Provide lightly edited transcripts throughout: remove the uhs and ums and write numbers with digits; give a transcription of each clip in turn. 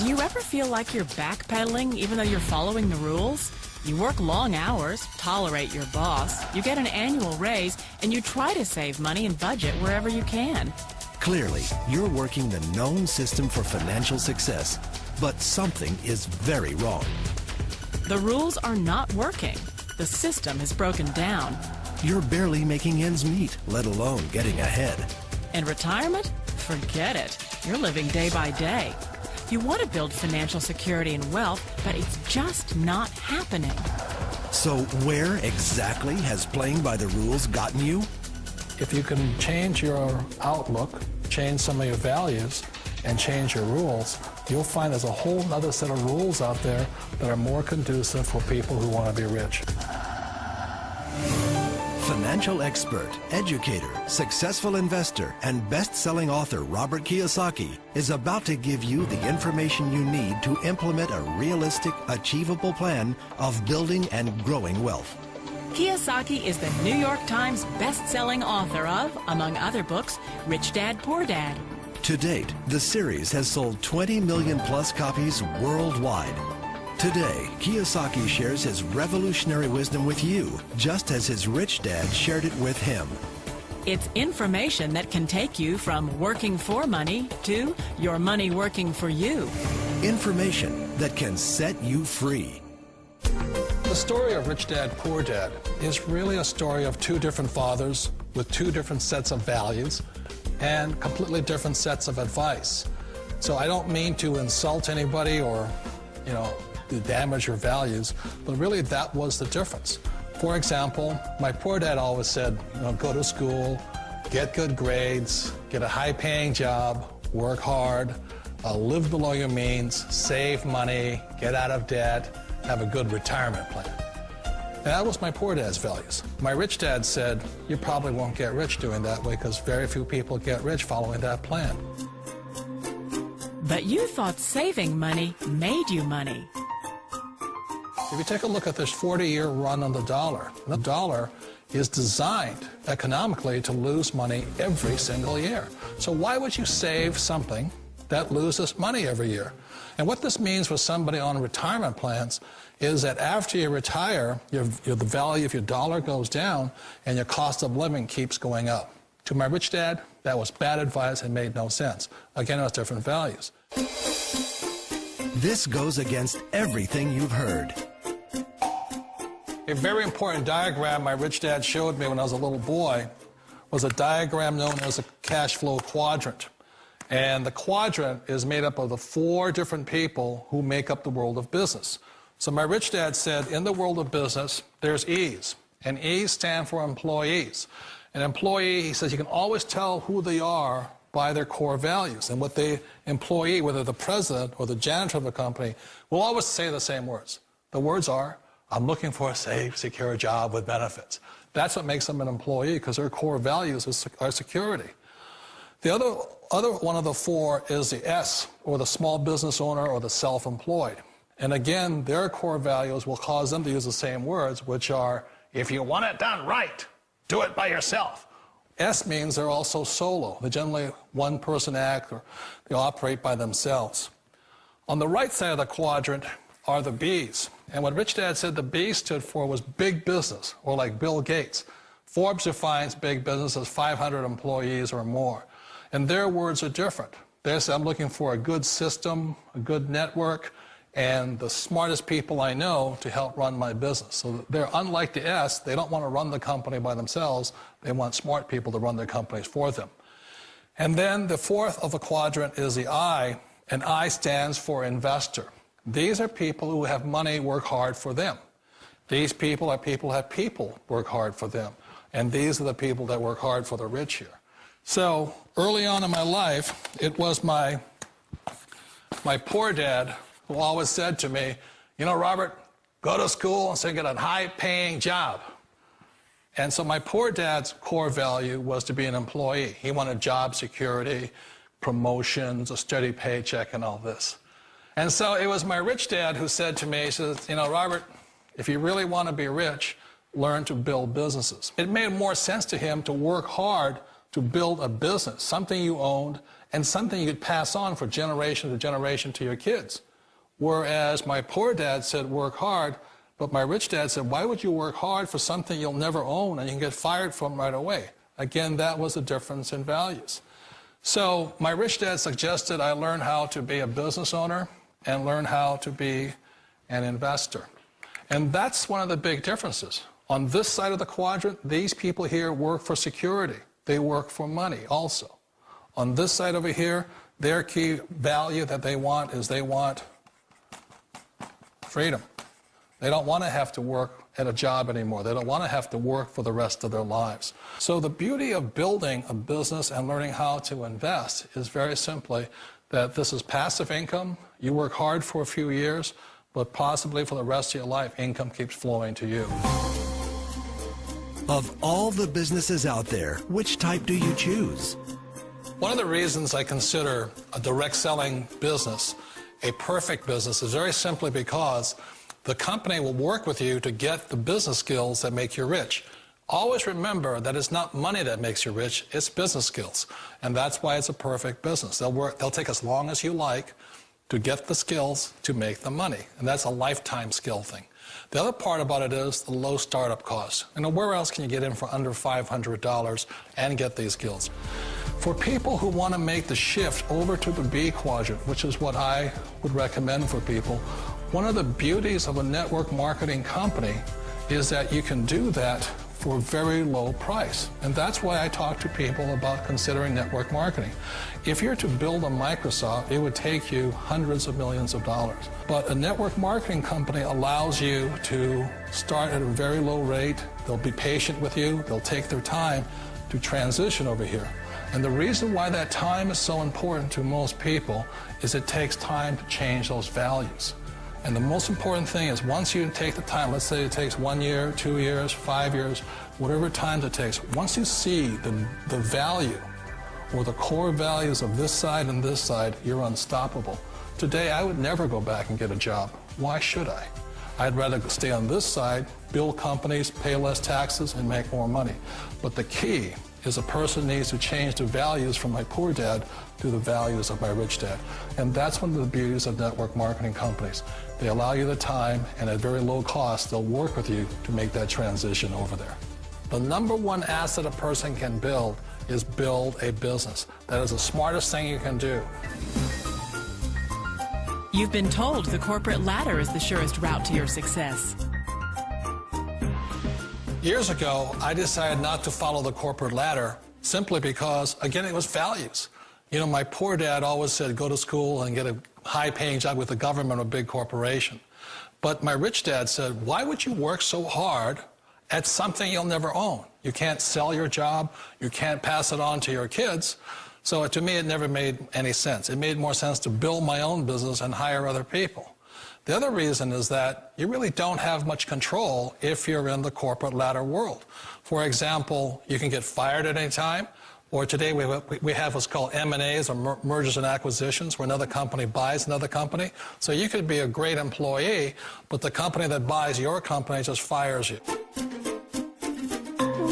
Do you ever feel like you're backpedaling even though you're following the rules? You work long hours, tolerate your boss, you get an annual raise, and you try to save money and budget wherever you can. Clearly, you're working the known system for financial success, but something is very wrong. The rules are not working. The system is broken down. You're barely making ends meet, let alone getting ahead. And retirement? Forget it. You're living day by day. You want to build financial security and wealth, but it's just not happening. So where exactly has playing by the rules gotten you? If you can change your outlook, change some of your values, and change your rules, you'll find there's a whole other set of rules out there that are more conducive for people who want to be rich. Financial expert, educator, successful investor, and best-selling author Robert Kiyosaki is about to give you the information you need to implement a realistic, achievable plan of building and growing wealth. Kiyosaki is the New York Times best-selling author of, among other books, Rich Dad, Poor Dad. To date, the series has sold 20 million plus copies worldwide. Today, Kiyosaki shares his revolutionary wisdom with you, just as his rich dad shared it with him. It's information that can take you from working for money to your money working for you. Information that can set you free. The story of Rich Dad, Poor Dad is really a story of two different fathers with two different sets of values and completely different sets of advice. So I don't mean to insult anybody or, to damage your values, but really that was the difference. For example, my poor dad always said, go to school, get good grades, get a high-paying job, work hard, live below your means, save money, get out of debt, have a good retirement plan. And that was my poor dad's values. My rich dad said, you probably won't get rich doing that way because very few people get rich following that plan. But you thought saving money made you money. If you take a look at this 40-year run on the dollar is designed economically to lose money every single year. So why would you save something that loses money every year? And what this means for somebody on retirement plans is that after you retire, the value of your dollar goes down and your cost of living keeps going up. To my rich dad, that was bad advice and made no sense. Again, it was different values. This goes against everything you've heard. A very important diagram my rich dad showed me when I was a little boy was a diagram known as a cash flow quadrant. And the quadrant is made up of the four different people who make up the world of business. So my rich dad said, in the world of business, there's E's. And E's stand for employees. An employee, he says, you can always tell who they are by their core values. And what the employee, whether the president or the janitor of the company, will always say the same words. The words are, I'm looking for a safe, secure job with benefits. That's what makes them an employee, because their core values are security. The other one of the four is the S, or the small business owner or the self-employed. And again, their core values will cause them to use the same words, which are, if you want it done right, do it by yourself. S means they're also solo. They're generally one-person act, or they operate by themselves. On the right side of the quadrant are the B's. And what Rich Dad said the B stood for was big business, or like Bill Gates. Forbes defines big business as 500 employees or more. And their words are different. They say, I'm looking for a good system, a good network, and the smartest people I know to help run my business. So they're unlike the S. They don't want to run the company by themselves. They want smart people to run their companies for them. And then the fourth of the quadrant is the I, and I stands for investor. These are people who have money work hard for them. These people are people who have people work hard for them. And these are the people that work hard for the rich here. So early on in my life, it was my poor dad who always said to me, Robert, go to school and so get a high-paying job. And so my poor dad's core value was to be an employee. He wanted job security, promotions, a steady paycheck, and all this. And so it was my rich dad who said to me, he says, Robert, if you really want to be rich, learn to build businesses. It made more sense to him to work hard to build a business, something you owned, and something you could pass on for generation to generation to your kids. Whereas my poor dad said, work hard, but my rich dad said, why would you work hard for something you'll never own and you can get fired from right away? Again, that was a difference in values. So my rich dad suggested I learn how to be a business owner and learn how to be an investor. And that's one of the big differences. On this side of the quadrant, these people here work for security. They work for money also. On this side over here, their key value that they want is they want freedom. They don't want to have to work at a job anymore. They don't want to have to work for the rest of their lives. So the beauty of building a business and learning how to invest is very simply that this is passive income. You work hard for a few years, but possibly for the rest of your life, income keeps flowing to you. Of all the businesses out there, which type do you choose? One of the reasons I consider a direct selling business a perfect business is very simply because the company will work with you to get the business skills that make you rich. Always remember that it's not money that makes you rich, it's business skills. And that's why it's a perfect business. They'll take as long as you like to get the skills to make the money. And that's a lifetime skill thing. The other part about it is the low startup cost. And where else can you get in for under $500 and get these skills? For people who want to make the shift over to the B quadrant, which is what I would recommend for people, one of the beauties of a network marketing company is that you can do that for a very low price. And that's why I talk to people about considering network marketing. If you're to build a Microsoft, it would take you hundreds of millions of dollars. But a network marketing company allows you to start at a very low rate. They'll be patient with you. They'll take their time to transition over here. And the reason why that time is so important to most people is it takes time to change those values. And the most important thing is once you take the time, let's say it takes 1 year, 2 years, 5 years, whatever time it takes, once you see the value or the core values of this side and this side, you're unstoppable. Today, I would never go back and get a job. Why should I? I'd rather stay on this side, build companies, pay less taxes, and make more money. But the key is a person needs to change the values from my poor dad to the values of my rich dad. And that's one of the beauties of network marketing companies. They allow you the time, and at very low cost, they'll work with you to make that transition over there. The number one asset a person can build is build a business. That is the smartest thing you can do. You've been told the corporate ladder is the surest route to your success. Years ago, I decided not to follow the corporate ladder simply because, again, it was values. You know, my poor dad always said, go to school and get a high-paying job with the government or a big corporation. But my rich dad said, why would you work so hard at something you'll never own? You can't sell your job. You can't pass it on to your kids. So to me, it never made any sense. It made more sense to build my own business and hire other people. The other reason is that you really don't have much control if you're in the corporate ladder world. For example, you can get fired at any time, or today we have what's called M&As, or mergers and acquisitions, where another company buys another company. So you could be a great employee, but the company that buys your company just fires you.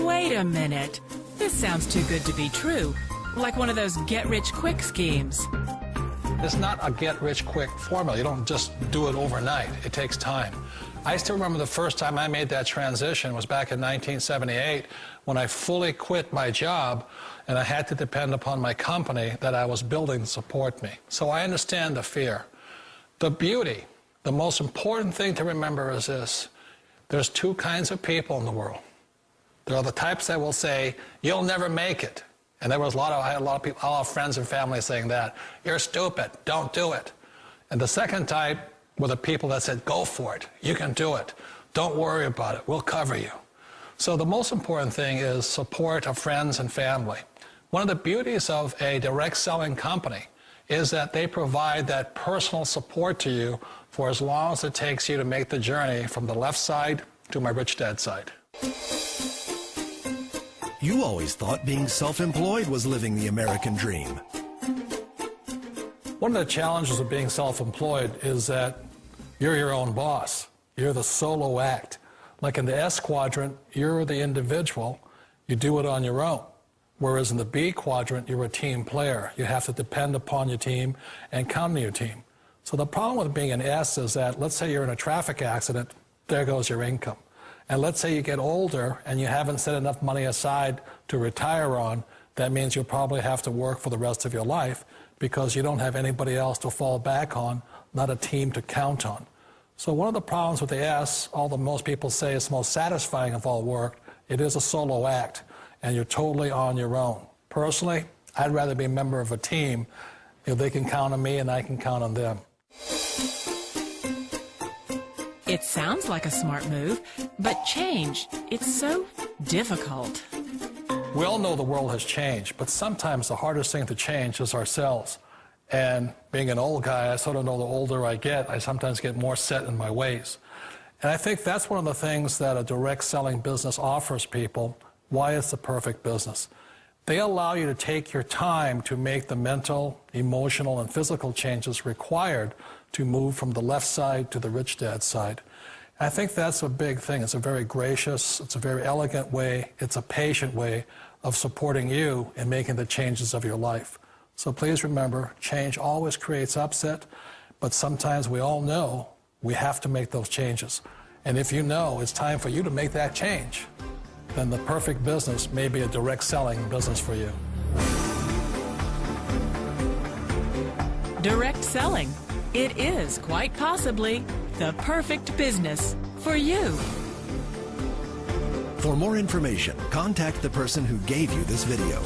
Wait a minute. This sounds too good to be true. Like one of those get-rich-quick schemes. It's not a get-rich-quick formula. You don't just do it overnight. It takes time. I still remember the first time I made that transition was back in 1978 when I fully quit my job and I had to depend upon my company that I was building to support me. So I understand the fear. The beauty, the most important thing to remember is this. There's two kinds of people in the world. There are the types that will say, you'll never make it. And there was I had a lot of people, a lot of friends and family saying that. You're stupid, don't do it. And the second type were the people that said, go for it, you can do it. Don't worry about it, we'll cover you. So the most important thing is support of friends and family. One of the beauties of a direct selling company is that they provide that personal support to you for as long as it takes you to make the journey from the left side to my rich dad side. You always thought being self-employed was living the American dream. One of the challenges of being self-employed is that you're your own boss. You're the solo act. Like in the S quadrant, you're the individual. You do it on your own. Whereas in the B quadrant, you're a team player. You have to depend upon your team and count on your team. So the problem with being an S is that, let's say you're in a traffic accident, there goes your income. And let's say you get older and you haven't set enough money aside to retire on, that means you'll probably have to work for the rest of your life because you don't have anybody else to fall back on, not a team to count on. So one of the problems with the S, although most people say it's the most satisfying of all work, it is a solo act, and you're totally on your own. Personally, I'd rather be a member of a team. They can count on me and I can count on them. It sounds like a smart move, but change, it's so difficult. We all know the world has changed, but sometimes the hardest thing to change is ourselves. And being an old guy, I sort of know the older I get, I sometimes get more set in my ways. And I think that's one of the things that a direct selling business offers people, why it's the perfect business. They allow you to take your time to make the mental, emotional, and physical changes required to move from the left side to the rich dad side. I think that's a big thing. It's a very gracious, it's a very elegant way, it's a patient way of supporting you in making the changes of your life. So please remember, change always creates upset, but sometimes we all know we have to make those changes. And if you know it's time for you to make that change, then the perfect business may be a direct selling business for you. Direct selling. It is quite possibly the perfect business for you. For more information, contact the person who gave you this video.